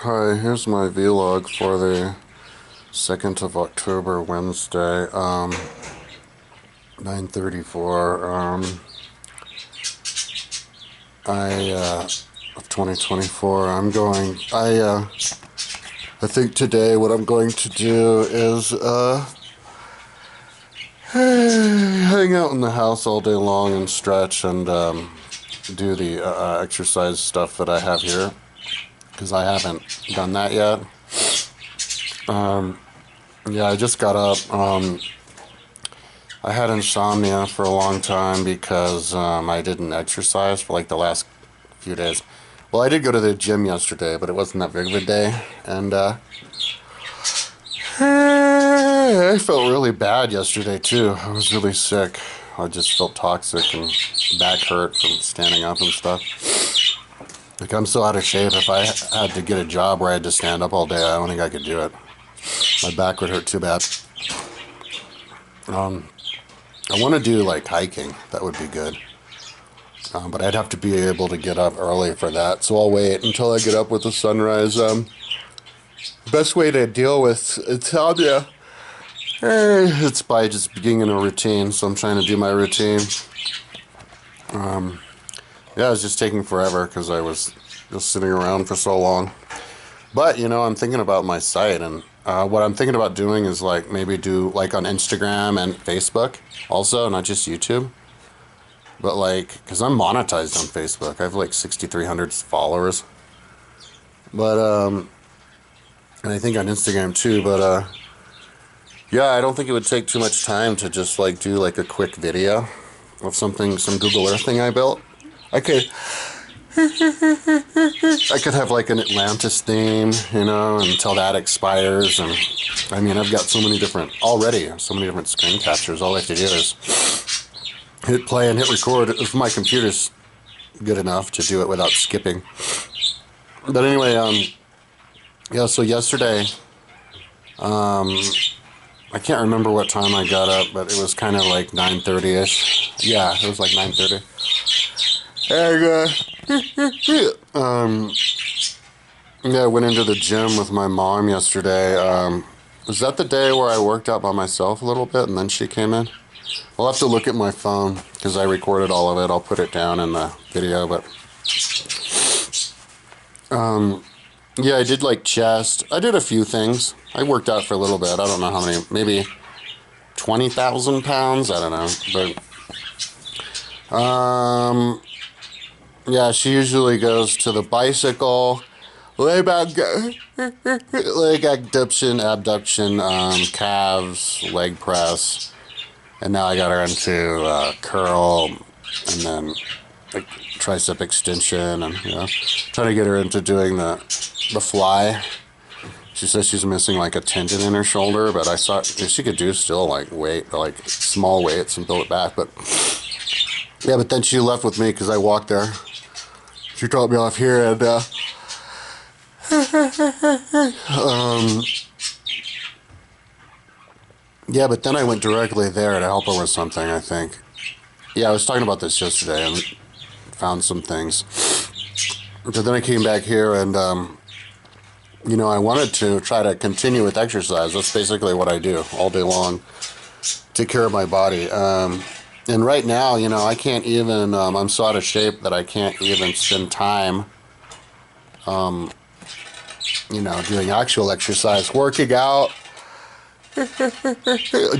Hi, here's my vlog for the 2nd of October, Wednesday, 9:34, of 2024. I think today what I'm going to do is, hang out in the house all day long and stretch and, do the, exercise stuff that I have here, because I haven't done that yet. Yeah, I just got up. I had insomnia for a long time because I didn't exercise for like the last few days. Well, I did go to the gym yesterday, but it wasn't that big of a day, and I felt really bad yesterday too. I was really sick. I just felt toxic and back hurt from standing up and stuff. Like, I'm so out of shape. If I had to get a job where I had to stand up all day, I don't think I could do it. My back would hurt too bad. I want to do like hiking. That would be good. But I'd have to be able to get up early for that. So I'll wait until I get up with the sunrise. Best way to deal with insomnia, it's by just beginning a routine. So I'm trying to do my routine. Yeah, it was just taking forever because I was just sitting around for so long. But, you know, I'm thinking about my site, and what I'm thinking about doing is like maybe do like on Instagram and Facebook also, not just YouTube. But like, because I'm monetized on Facebook. I have like 6,300 followers. But, and I think on Instagram too, but, yeah, I don't think it would take too much time to just like do like a quick video of something, some Google Earth thing I built. I could have like an Atlantis theme, you know, until that expires. And I mean, I've got so many different screen captures. All I have to do is hit play and hit record if my computer's good enough to do it without skipping. But anyway, yeah, so yesterday, I can't remember what time I got up, but it was kind of like 9:30ish. Yeah, it was like 9:30. And, yeah, I went into the gym with my mom yesterday. Was that the day where I worked out by myself a little bit and then she came in? I'll have to look at my phone because I recorded all of it. I'll put it down in the video, but yeah, I did like chest. I did a few things. I worked out for a little bit. I don't know how many, maybe 20,000 pounds. I don't know, but yeah, she usually goes to the bicycle, leg abduction, calves, leg press, and now I got her into curl, and then like tricep extension, and you know, trying to get her into doing the fly. She says she's missing like a tendon in her shoulder, but I thought she could do still like small weights and build it back, but yeah, but then she left with me because I walked there. She dropped me off here, and yeah, but then I went directly there to help her with something, I think. Yeah, I was talking about this yesterday and found some things. But then I came back here and, you know, I wanted to try to continue with exercise. That's basically what I do all day long. Take care of my body. And right now, you know, I can't even, I'm so out of shape that I can't even spend time, you know, doing actual exercise, working out,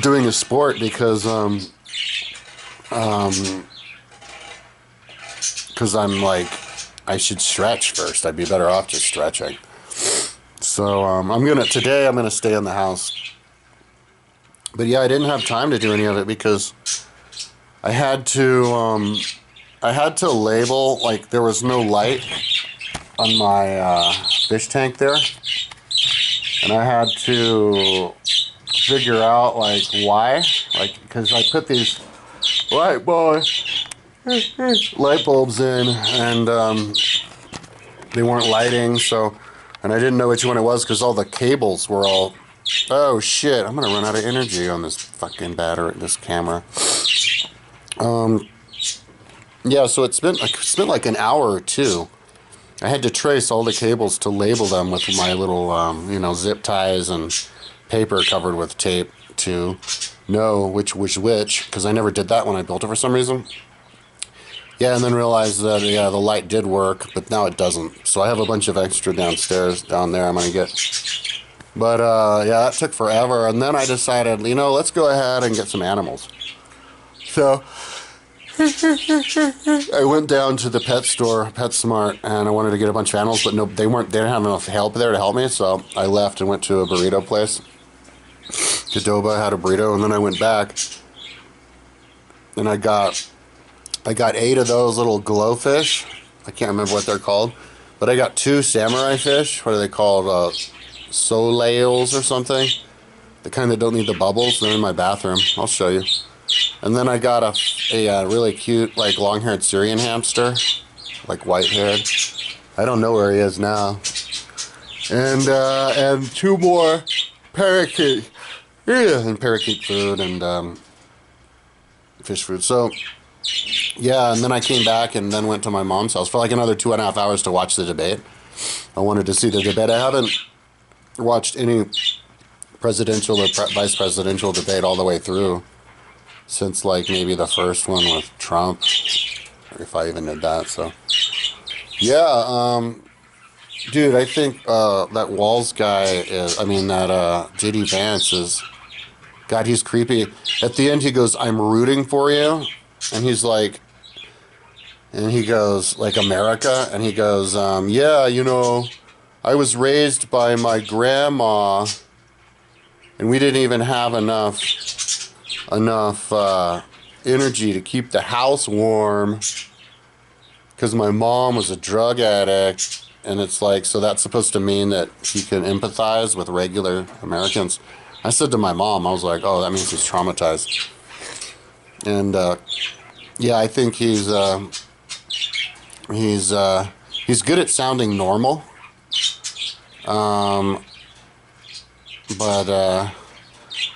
doing a sport because I'm like, I should stretch first. I'd be better off just stretching. So, today I'm gonna stay in the house. But yeah, I didn't have time to do any of it because I had to label, like there was no light on my fish tank there, and I had to figure out like why, like because I put these light bulbs in, and they weren't lighting, so, and I didn't know which one it was because all the cables were all, oh shit, I'm gonna run out of energy on this fucking battery, this camera. Yeah, so it's been like an hour or two, I had to trace all the cables to label them with my little, you know, zip ties and paper covered with tape to know which, because I never did that when I built it for some reason. Yeah, and then realized that, yeah, the light did work, but now it doesn't. So I have a bunch of extra downstairs, down there I'm going to get. But, yeah, that took forever. And then I decided, you know, let's go ahead and get some animals. So I went down to the pet store, PetSmart, and I wanted to get a bunch of animals, but no, they didn't have enough help there to help me, so I left and went to a burrito place. Cadoba had a burrito, and then I went back, and I got 8 of those little glowfish. I can't remember what they're called, but I got 2 samurai fish. What are they called? Soleils or something. The kind that don't need the bubbles. They're in my bathroom. I'll show you. And then I got a really cute, like, long-haired Syrian hamster, like white-haired. I don't know where he is now. And 2 more parakeet. Yeah, and parakeet food and fish food. So, yeah, and then I came back and then went to my mom's house for like another 2.5 hours to watch the debate. I wanted to see the debate. I haven't watched any presidential or vice presidential debate all the way through since like maybe the first one with Trump, if I even did that. So yeah, dude, I think that Walls guy is, I mean that JD Vance is, God, he's creepy. At the end he goes, I'm rooting for you, and he's like, and he goes like, America, and he goes, yeah, you know, I was raised by my grandma and we didn't even have enough energy to keep the house warm because my mom was a drug addict. And it's like, so that's supposed to mean that he can empathize with regular Americans. I said to my mom, I was like, oh, that means he's traumatized. And yeah, I think he's good at sounding normal. But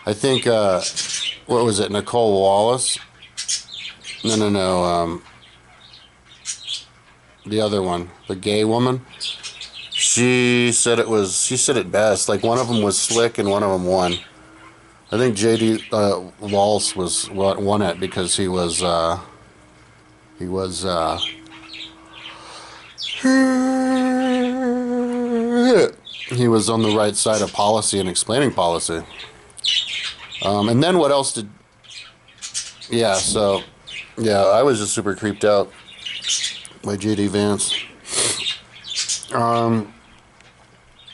I think what was it, Nicole Wallace? No. The other one, the gay woman. She said it best. Like, one of them was slick and one of them won. I think JD Wallace won it because he was on the right side of policy and explaining policy. And then what else did? Yeah, so yeah, I was just super creeped out by JD Vance.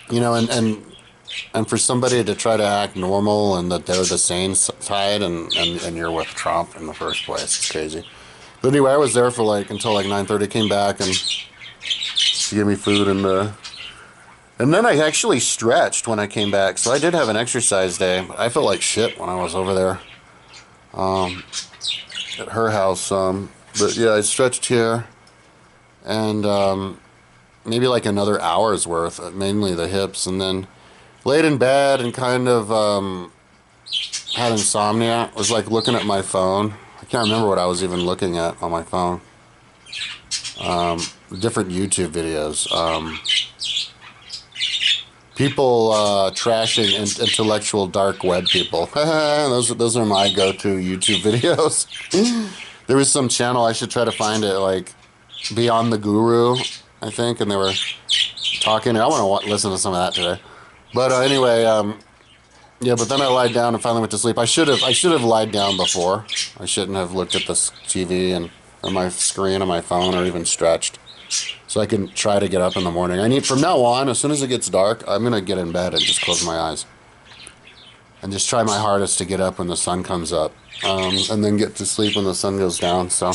You know, and for somebody to try to act normal and that they're the sane side and you're with Trump in the first place, it's crazy. But anyway, I was there for like until like 9:30. Came back and she gave me food and then I actually stretched when I came back. So I did have an exercise day, but I felt like shit when I was over there at her house. But yeah, I stretched here and maybe like another hour's worth, mainly the hips, and then laid in bed and kind of had insomnia. I was like looking at my phone. I can't remember what I was even looking at on my phone. Different YouTube videos. People trashing intellectual dark web people. Those are my go-to YouTube videos. There was some channel, I should try to find it, like Beyond the Guru, I think, and they were talking. I want to listen to some of that today. But anyway, yeah. But then I lied down and finally went to sleep. I should have lied down before. I shouldn't have looked at the TV or my screen on my phone or even stretched. So I can try to get up in the morning. From now on, as soon as it gets dark, I'm gonna get in bed and just close my eyes and just try my hardest to get up when the sun comes up, and then get to sleep when the sun goes down. So,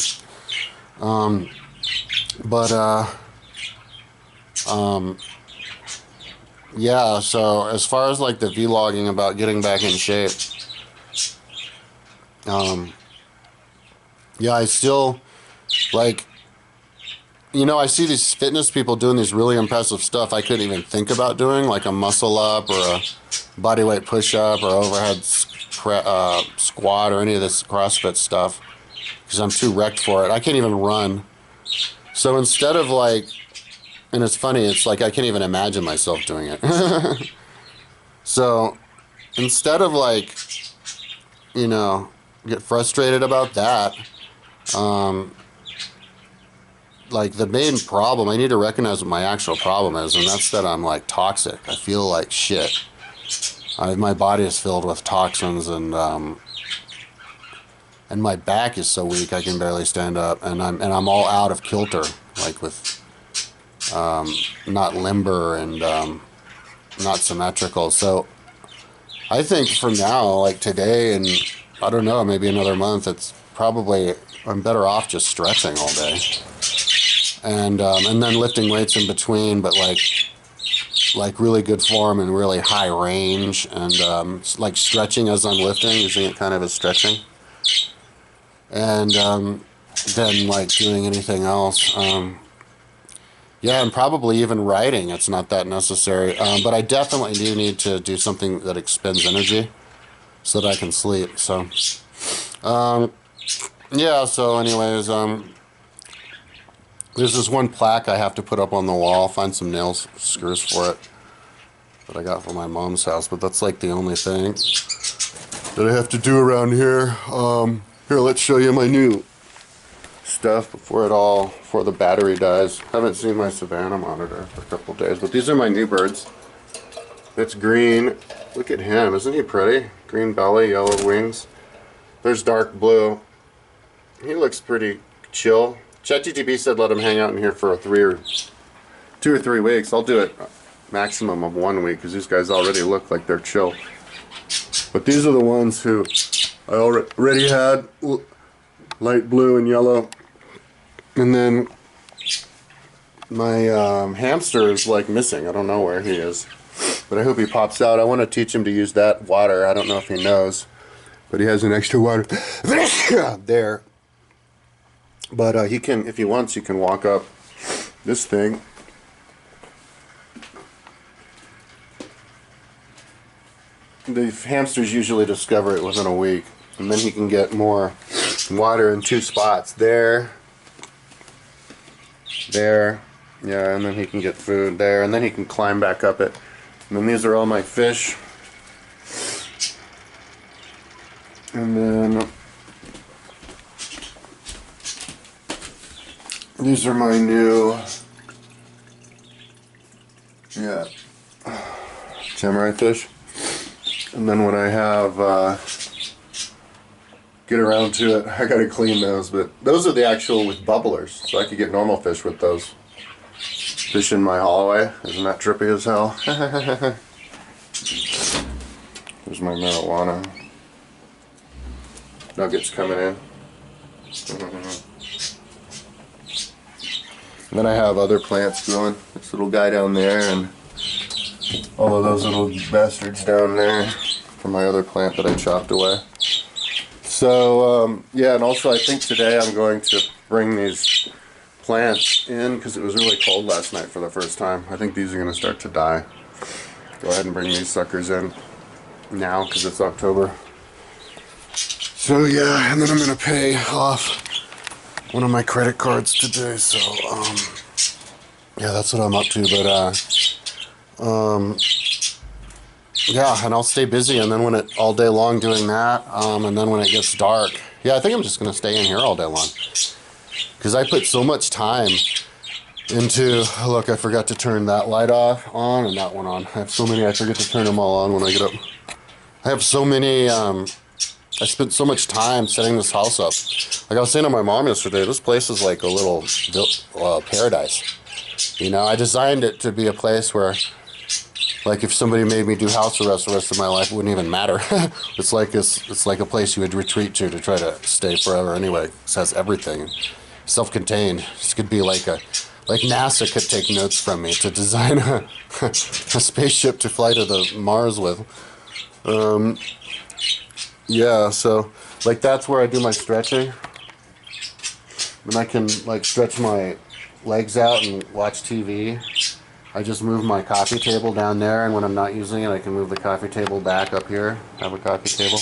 yeah. So as far as like the vlogging about getting back in shape, yeah, I still like. You know, I see these fitness people doing these really impressive stuff I couldn't even think about doing, like a muscle up or a bodyweight push-up or overhead squat or any of this CrossFit stuff, because I'm too wrecked for it. I can't even run. So instead of And it's funny, it's like I can't even imagine myself doing it. So instead of like, you know, get frustrated about that, like the main problem, I need to recognize what my actual problem is, and that's that I'm like toxic. I feel like shit. My body is filled with toxins, and my back is so weak I can barely stand up, and I'm all out of kilter, like with not limber and not symmetrical. So I think for now, like today and I don't know, maybe another month, it's probably I'm better off just stretching all day, and then lifting weights in between, but like really good form and really high range, and like stretching as I'm lifting, using it kind of as stretching, and then like doing anything else. Yeah, and probably even writing. It's not that necessary, but I definitely do need to do something that expends energy so that I can sleep. So, yeah. So, anyways, there's this one plaque I have to put up on the wall. I'll find some nail screws for it that I got from my mom's house, but that's like the only thing that I have to do around here. Here, let's show you my new stuff before the battery dies. Haven't seen my Savannah monitor for a couple of days, but these are my new birds. It's green. Look at him, isn't he pretty? Green belly, yellow wings. There's dark blue. He looks pretty chill. ChatGPT said let him hang out in here for 2 or 3 weeks. I'll do it maximum of 1 week because these guys already look like they're chill. But these are the ones who I already had, light blue and yellow. And then my hamster is like missing. I don't know where he is, but I hope he pops out. I want to teach him to use that water. I don't know if he knows, but he has an extra water there. But he can, if he wants, he can walk up this thing. The hamsters usually discover it within a week, and then he can get more water in 2 spots. There, yeah, and then he can get food there, and then he can climb back up it. And then these are all my fish. And then these are my new, samurai fish. And then when I have, get around to it, I gotta clean those, but those are the actual with bubblers, so I could get normal fish with those. Fish in my hallway, isn't that trippy as hell? There's my marijuana. Nuggets coming in. And then I have other plants growing. This little guy down there, and all of those little bastards down there from my other plant that I chopped away. So, yeah, and also I think today I'm going to bring these plants in because it was really cold last night for the first time. I think these are going to start to die. Go ahead and bring these suckers in now because it's October. So, yeah, and then I'm going to pay off one of my credit cards today. So, yeah, that's what I'm up to. But, yeah, and I'll stay busy, and then when it all day long doing that, and then when it gets dark, yeah, I think I'm just gonna stay in here all day long, because I put so much time into. Look, I forgot to turn that light on, and that one on. I have so many. I forget to turn them all on when I get up. I have so many. I spent so much time setting this house up. Like I was saying to my mom yesterday, this place is like a little paradise. You know, I designed it to be a place where, like, if somebody made me do house arrest the rest of my life, it wouldn't even matter. It's like a place you would retreat to try to stay forever anyway. It has everything, self-contained. This could be like NASA could take notes from me to design a spaceship to fly to the Mars with. Yeah, so like that's where I do my stretching, and I can like stretch my legs out and watch TV. I just move my coffee table down there, and when I'm not using it, I can move the coffee table back up here. I have a coffee table.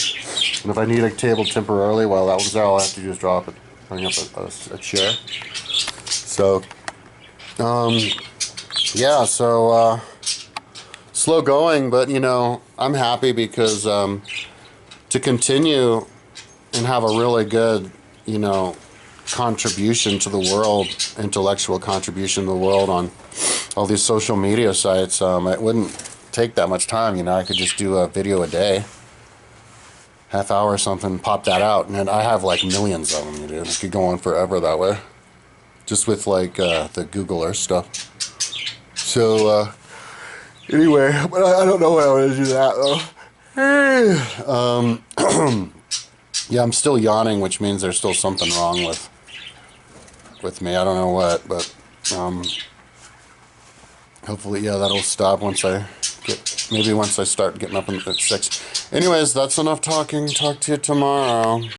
And if I need a table temporarily while that one's there, all I have to do is draw up bring up a chair. So, yeah, so slow going, but you know, I'm happy because to continue and have a really good, you know, contribution to the world, intellectual contribution to the world on all these social media sites, it wouldn't take that much time. You know, I could just do a video a day, half hour or something, pop that out, and then I have like millions of them, dude. It could go on forever that way, just with like the Google Earth stuff. So anyway, but I don't know when I want to do that though. Yeah, I'm still yawning, which means there's still something wrong with me. I don't know what, but hopefully, yeah, that'll stop once I start getting up at 6. Anyways, that's enough talking. Talk to you tomorrow.